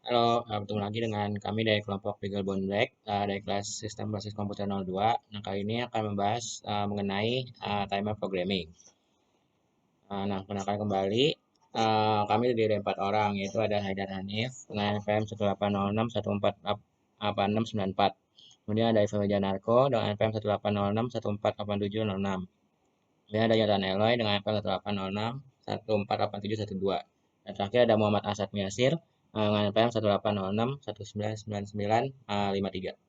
Halo, bertemu lagi dengan kami dari kelompok Legal Bond Black dari kelas Sistem Basis Komputer 02. Nah, kali ini akan membahas mengenai timer programming. Nah, perkenalkan kembali, kami terdiri dari 4 orang, yaitu ada Haidar Hanif dengan NPM 18061488694. Kemudian ada Ivan Wijanarko dengan NPM 18061488706. Kemudian ada Jonathan Eloy dengan NPM 18061488712. Dan terakhir ada Muhammad Asad Miasir dengan NPM 18061999953.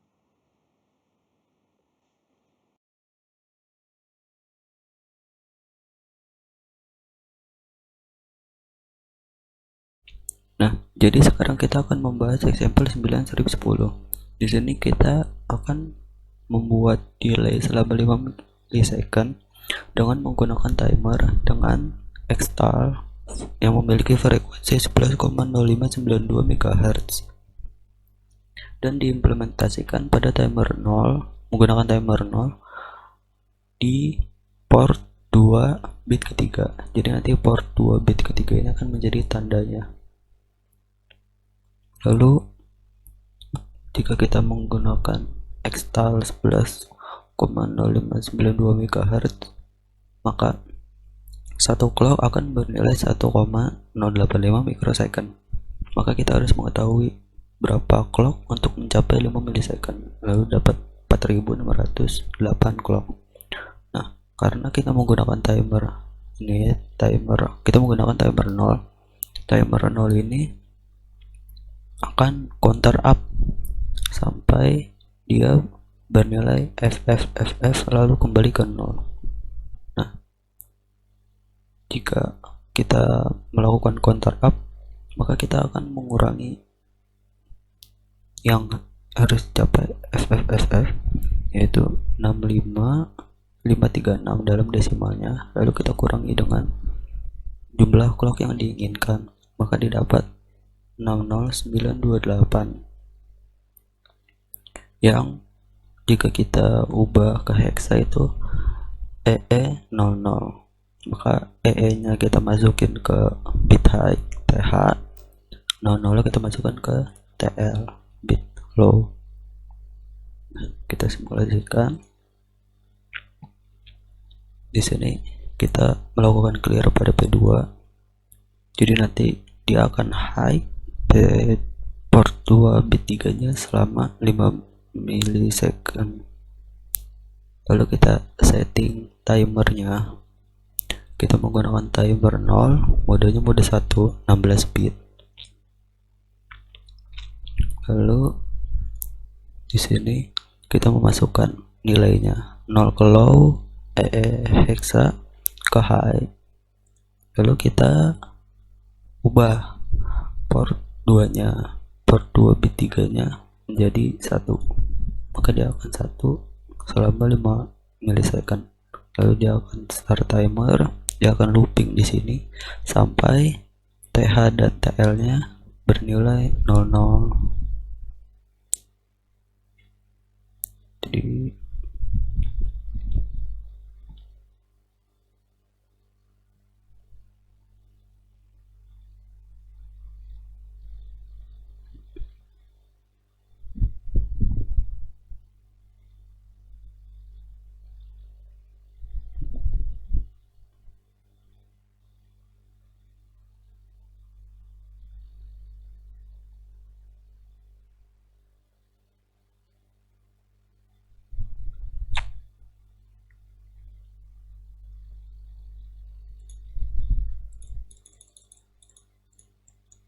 Nah, jadi sekarang kita akan membahas example 9.10. Di sini kita akan membuat delay selama 5 milisecond dengan menggunakan timer dengan Xtal yang memiliki frekuensi 11,0592 MHz dan diimplementasikan pada timer 0 menggunakan timer 0 di port 2 bit ketiga. Jadi nanti port 2 bit ketiga ini akan menjadi tandanya. Lalu jika kita menggunakan Xtal 11,0592 MHz, maka satu clock akan bernilai 1,085 mikrosecond. Maka kita harus mengetahui berapa clock untuk mencapai 5 milisecond, lalu dapat 4608 clock. Nah, karena kita menggunakan timer kita menggunakan timer 0. Timer 0 ini akan counter up sampai dia bernilai FFFF lalu kembali ke 0. Nah, jika kita melakukan counter up, maka kita akan mengurangi yang harus capai FFFF, yaitu 65536 dalam desimalnya, lalu kita kurangi dengan jumlah clock yang diinginkan, maka didapat 60928 yang jika kita ubah ke hexa itu EE00, maka EE nya kita masukin ke bit high TH, 00 kita masukkan ke TL bit low. Kita simulasikan. Di sini kita melakukan clear pada P2. Jadi nanti dia akan high port 2 bit 3 nya selama 5 milisecond. Lalu kita setting timernya. Kita menggunakan timer 0, modenya mode 1, 16 bit. Lalu di sini kita memasukkan nilainya 0 ke low, hexa ke high. Lalu kita ubah port 2 nya, port 2 bit 3 nya menjadi 1, maka dia akan 1 selama 5 milisecond. Lalu dia akan start timer, dia akan looping di sini sampai TH dan TL nya bernilai 00. Jadi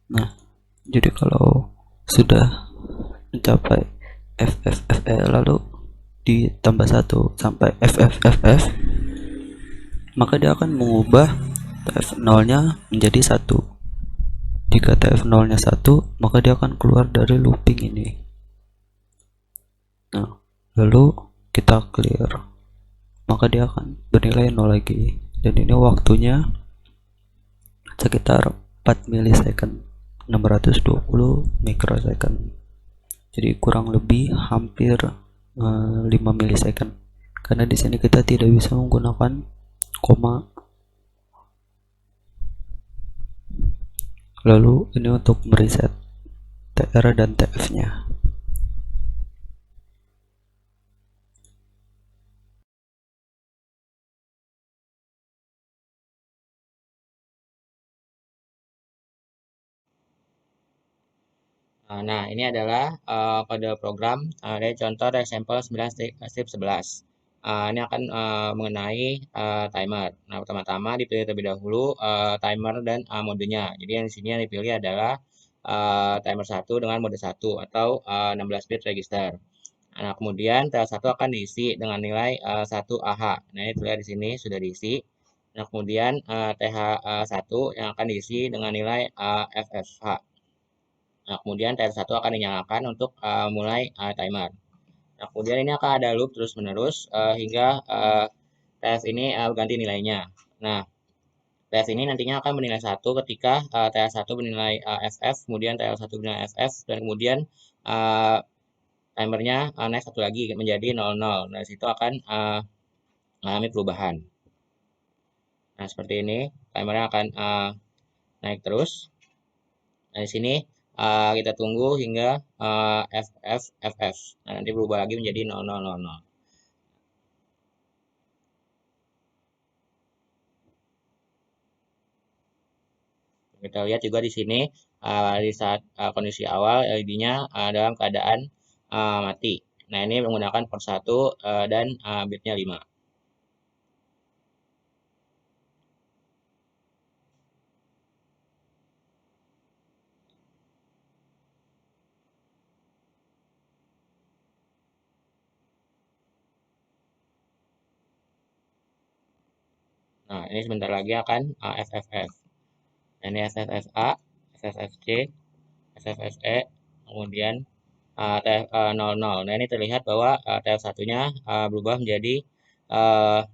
nah, jadi kalau sudah mencapai FFFE lalu ditambah 1 sampai FFFF, maka dia akan mengubah TF0 nya menjadi 1. Jika TF0 nya 1, maka dia akan keluar dari looping ini. Nah, lalu kita clear, maka dia akan bernilai 0 lagi, dan ini waktunya sekitar 4 milisecond, 620 mikrosecond. Jadi kurang lebih hampir 5 milisecond, karena di sini kita tidak bisa menggunakan koma. Lalu ini untuk mereset. TR dan TF-nya. Nah, ini adalah kode program dari contoh dari sampel 9 strip 11. Ini akan mengenai timer. Nah, pertama-tama dipilih terlebih dahulu timer dan modenya. Jadi yang di sini yang dipilih adalah timer 1 dengan mode 1 atau 16 bit register. Nah, kemudian TL1 akan diisi dengan nilai 1 AH. Nah, ini terlihat di sini sudah diisi. Nah, kemudian TH1 yang akan diisi dengan nilai FFH. Nah, kemudian TR1 akan dinyalakan untuk mulai timer. Nah, kemudian ini akan ada loop terus-menerus hingga TF ini berganti nilainya. Nah, TF ini nantinya akan bernilai 1 ketika TR1 bernilai FF, kemudian TR1 bernilai FF, dan kemudian uh, timernya naik satu lagi menjadi 00. Nah, situ akan mengalami perubahan. Nah, seperti ini, timernya akan naik terus. Nah, di sini kita tunggu hingga FF. Nah, nanti berubah lagi menjadi 0000. Kita lihat juga di sini di saat kondisi awal LED-nya dalam keadaan mati. Nah, ini menggunakan port 1 dan bitnya 5. Nah, ini sebentar lagi akan FFF. Nah, ini FFFA, FFFC, FFFE, kemudian TF 00. Nah, ini terlihat bahwa TF1-nya berubah menjadi 1.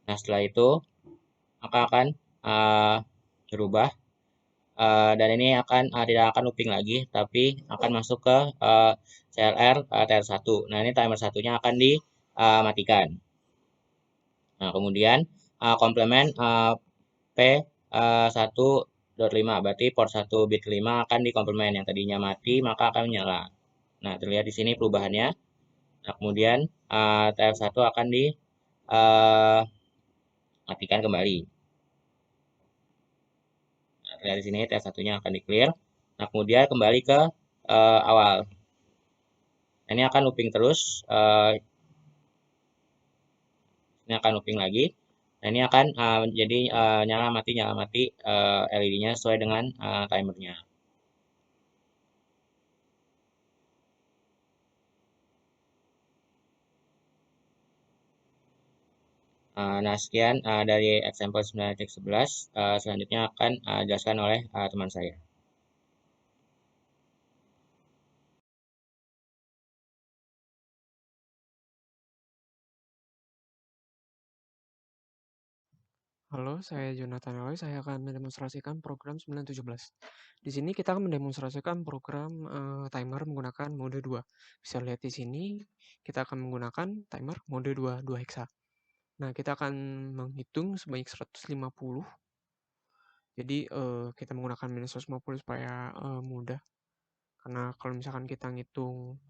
Nah, setelah itu maka akan uh, berubah dan ini akan tidak akan looping lagi, tapi akan masuk ke CLR TR1. Nah, ini timer satunya akan dimatikan. Nah, kemudian komplement P1.5, berarti port 1 bit 5 akan dikomplement. Yang tadinya mati maka akan menyala. Nah, terlihat di sini perubahannya. Nah, kemudian TF1 akan dimatikan kembali. Nah, terlihat di sini TF1-nya akan di-clear. Nah, kemudian kembali ke awal. Nah, ini akan looping terus. Ini akan looping lagi. Nah, ini akan jadi nyala mati LED-nya sesuai dengan timernya. Nah, sekian dari example 9.11. Selanjutnya akan dijelaskan oleh teman saya. Halo, saya Jonathan Eloy. Saya akan mendemonstrasikan program 917. Di sini kita akan mendemonstrasikan program timer menggunakan mode 2. Bisa lihat di sini, kita akan menggunakan timer mode 2, 2 hexa. Nah, kita akan menghitung sebanyak 150. Jadi, kita menggunakan minus 150 supaya mudah. Karena kalau misalkan kita ngitung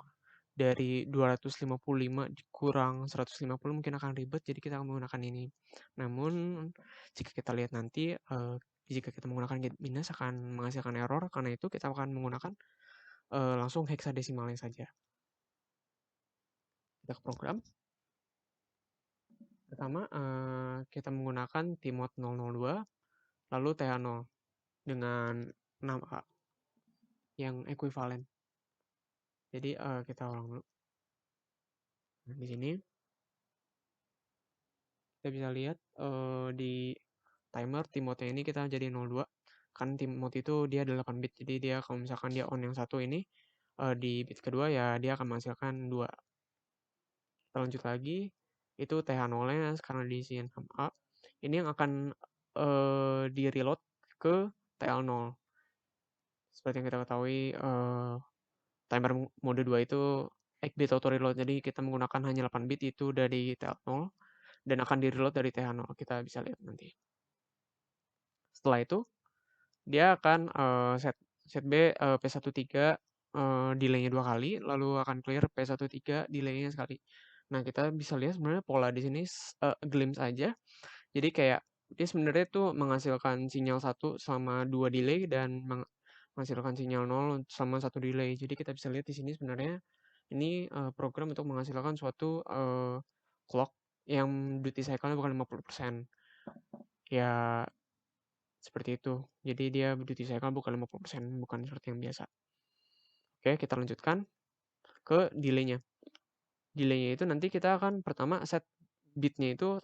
dari 255 dikurang 150 mungkin akan ribet, jadi kita akan menggunakan ini. Namun jika kita lihat nanti jika kita menggunakan get minus akan menghasilkan error, karena itu kita akan menggunakan langsung hexadesimalnya saja. Kita ke program. Pertama kita menggunakan tmod 002 lalu TH0 dengan 6A yang ekuivalen. Jadi kita ulang dulu. Nah, di sini kita bisa lihat di timer timotnya ini kita jadi 02. Kan timot itu dia 8 bit, jadi dia kalau misalkan dia on yang satu ini di bit kedua ya dia akan menghasilkan 2. Kita lanjut lagi, itu TH0-nya sekarang diisi 6A. Ini yang akan di reload ke TL0. Seperti yang kita ketahui timer mode 2 itu 8 bit auto reload, jadi kita menggunakan hanya 8 bit itu dari TL0 dan akan di reload dari TH0. Kita bisa lihat nanti. Setelah itu dia akan set set B P13 delay-nya 2 kali, lalu akan clear P13 delay-nya sekali. Nah, kita bisa lihat sebenarnya pola di sini glimpse aja. Jadi kayak dia sebenarnya tuh menghasilkan sinyal 1 selama 2 delay dan menghasilkan sinyal 0 selama 1 delay. Jadi kita bisa lihat di sini sebenarnya ini program untuk menghasilkan suatu clock yang duty cycle-nya bukan 50%. Ya seperti itu. Jadi dia duty cycle bukan 50%, bukan seperti yang biasa. Oke, kita lanjutkan ke delay-nya. Delay-nya itu nanti kita akan pertama set bit-nya itu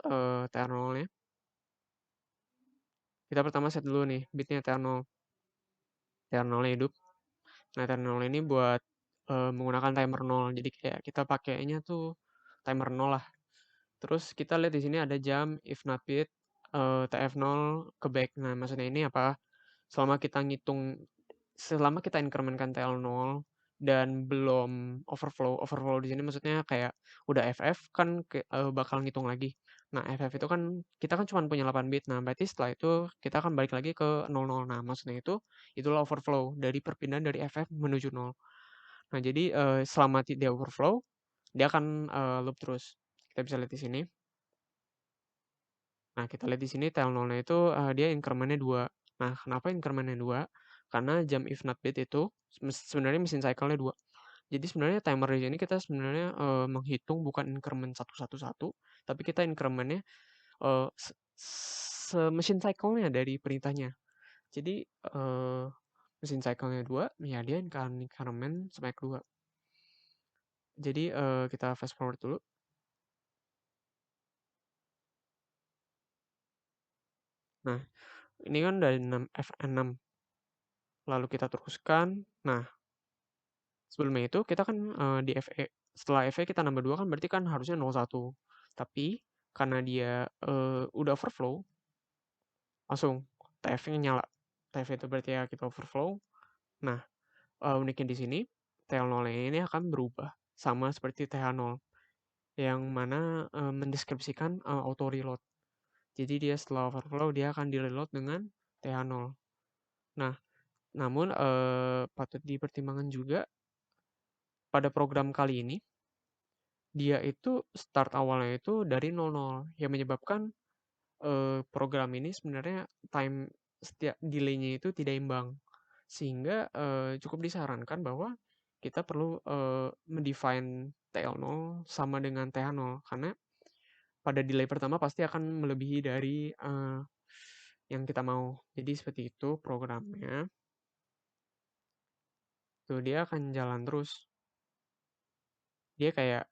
TR0-nya. Kita pertama set dulu nih bit-nya TR0. TR0-nya hidup. Nah, TR0 ini buat menggunakan timer 0. Jadi kayak kita pakainya tuh timer 0 lah. Terus kita lihat di sini ada jam if not bit TF0 ke back. Nah, maksudnya ini apa? Selama kita incrementkan TL0 dan belum overflow di sini maksudnya kayak udah FF kan bakal ngitung lagi. Nah, FF itu kan kita kan cuma punya 8 bit. Nah, berarti setelah itu kita akan balik lagi ke 00. Nah, maksudnya itulah overflow dari perpindahan dari FF menuju 0. Nah, jadi selama dia overflow, dia akan loop terus. Kita bisa lihat di sini. Nah, kita lihat di sini TL0-nya itu dia increment-nya 2. Nah, kenapa increment-nya 2? Karena jam if not bit itu sebenarnya mesin cycle-nya 2. Jadi sebenarnya timer di sini kita sebenarnya menghitung bukan increment satu-satu, tapi kita increment-nya mesin cycle-nya dari perintahnya. Jadi mesin cycle-nya 2, ya dia akan increment sebanyak 2. Jadi kita fast forward dulu. Nah, ini kan dari F6. Lalu kita teruskan. Nah, sebelumnya itu kita kan di FE. Setelah FE kita nambah 2 kan berarti kan harusnya 01. Tapi karena dia udah overflow, langsung TF-nya nyala. TF itu berarti ya kita overflow. Nah, uniknya di sini TL0 ini akan berubah sama seperti TH0 yang mana mendeskripsikan auto reload. Jadi dia setelah overflow dia akan di-reload dengan TH0. Nah, namun patut dipertimbangkan juga pada program kali ini dia itu start awalnya itu dari 00 yang menyebabkan program ini sebenarnya setiap delay-nya itu tidak imbang. Sehingga cukup disarankan bahwa kita perlu mendefine TL0 sama dengan TH0 karena pada delay pertama pasti akan melebihi dari yang kita mau. Jadi seperti itu programnya. Tuh dia akan jalan terus. Dia kayak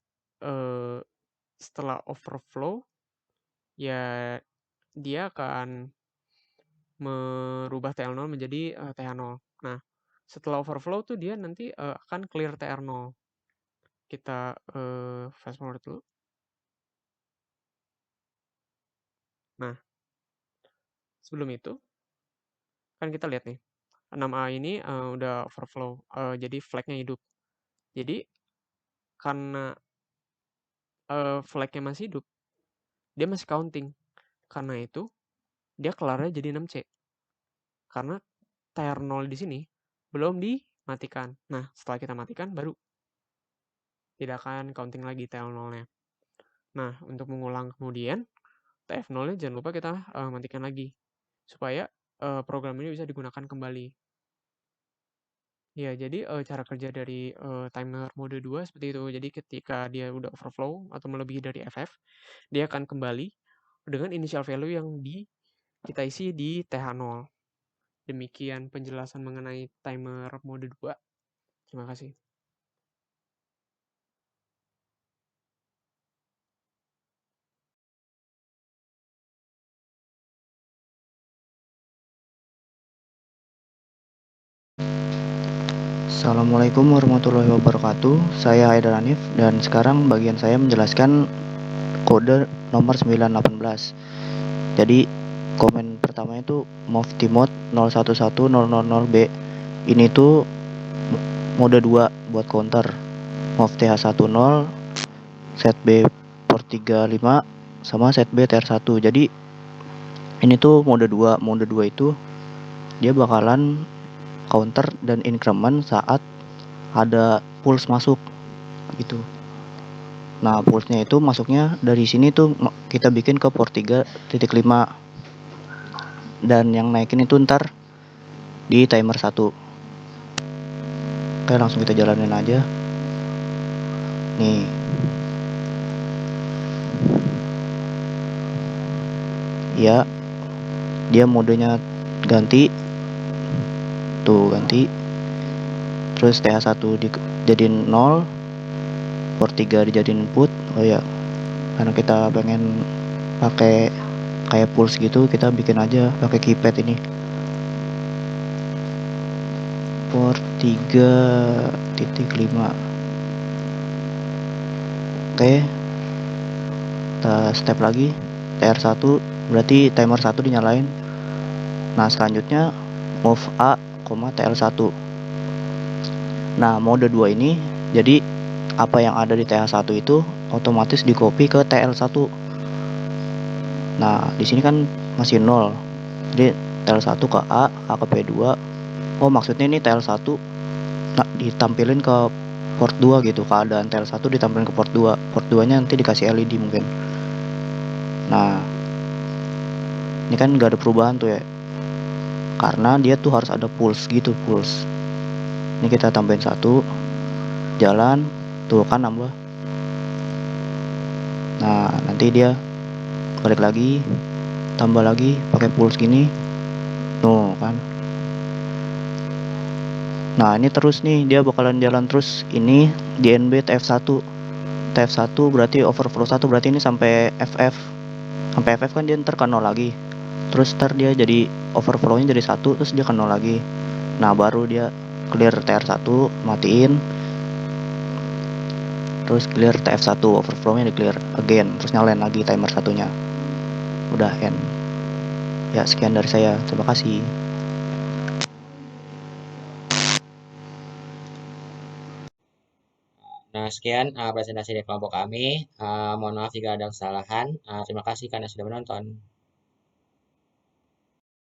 setelah overflow ya dia akan merubah TL0 menjadi TH0. Nah, setelah overflow tuh dia nanti akan clear TR0. Kita fast forward dulu. Nah, sebelum itu kan kita lihat nih 6A ini udah overflow, jadi flag-nya hidup. Jadi karena flag-nya masih hidup, dia masih counting. Karena itu dia kelarnya jadi 6C. Karena TR0 di sini belum dimatikan. Nah, setelah kita matikan baru tidak akan counting lagi TL0-nya. Nah, untuk mengulang kemudian TF0-nya jangan lupa kita matikan lagi supaya program ini bisa digunakan kembali. Ya, jadi cara kerja dari timer mode 2 seperti itu. Jadi ketika dia udah overflow atau melebihi dari FF, dia akan kembali dengan initial value yang kita isi di TH0. Demikian penjelasan mengenai timer mode 2. Terima kasih. Assalamualaikum warahmatullahi wabarakatuh. Saya Haidar Hanif dan sekarang bagian saya menjelaskan kode nomor 918. Jadi komen pertama itu move timode 011000B. Ini tuh mode 2 buat counter. Move TH10, set B port 35 sama set B TR1. Jadi ini tuh mode 2. Mode 2 itu dia bakalan counter dan increment saat ada pulse masuk gitu. Nah, pulse-nya itu masuknya dari sini tuh kita bikin ke port 3.5 dan yang naikin itu ntar di timer 1. Oke, langsung kita jalanin aja. Nih. Ya, dia modenya ganti. Tuh, ganti. Terus TH1 dijadiin 0, port 3 dijadiin input. Oh ya, karena kita pengen pakai kayak pulse gitu, kita bikin aja pakai keypad ini. Port 3.5. Oke. Kita step lagi. TR1 berarti timer 1 dinyalain. Nah, selanjutnya move A, TL1. Nah, mode 2 ini jadi apa yang ada di TH1 itu otomatis di copy ke TL1. Nah, di sini kan masih 0. Jadi TL1 ke A ke P2. Oh, maksudnya ini TL1 ditampilin ke port 2 gitu. Keadaan TL1 ditampilin ke port 2. Port 2-nya nanti dikasih LED mungkin. Nah, ini kan nggak ada perubahan tuh ya. Karena dia tuh harus ada pulse gitu, pulse. Ini kita tambahin 1. Jalan, tuh kan nambah. Nah, nanti dia balik lagi, tambah lagi pakai pulse gini. Tuh kan. Nah, ini terus nih dia bakalan jalan terus. Ini di NB TF1. TF1 berarti overflow 1, berarti ini sampai FF. Sampai FF kan dia ntar ke 0 lagi. Terus ntar dia jadi overflow-nya jadi 1, terus dia ke 0 lagi. Nah, baru dia clear TR1, matiin. Terus clear TF1, overflow-nya di clear again, terus nyalain lagi timer 1-nya. Udah end. Ya, sekian dari saya. Terima kasih. Nah, sekian presentasi dari kelompok kami. Mohon maaf jika ada kesalahan. Terima kasih karena sudah menonton.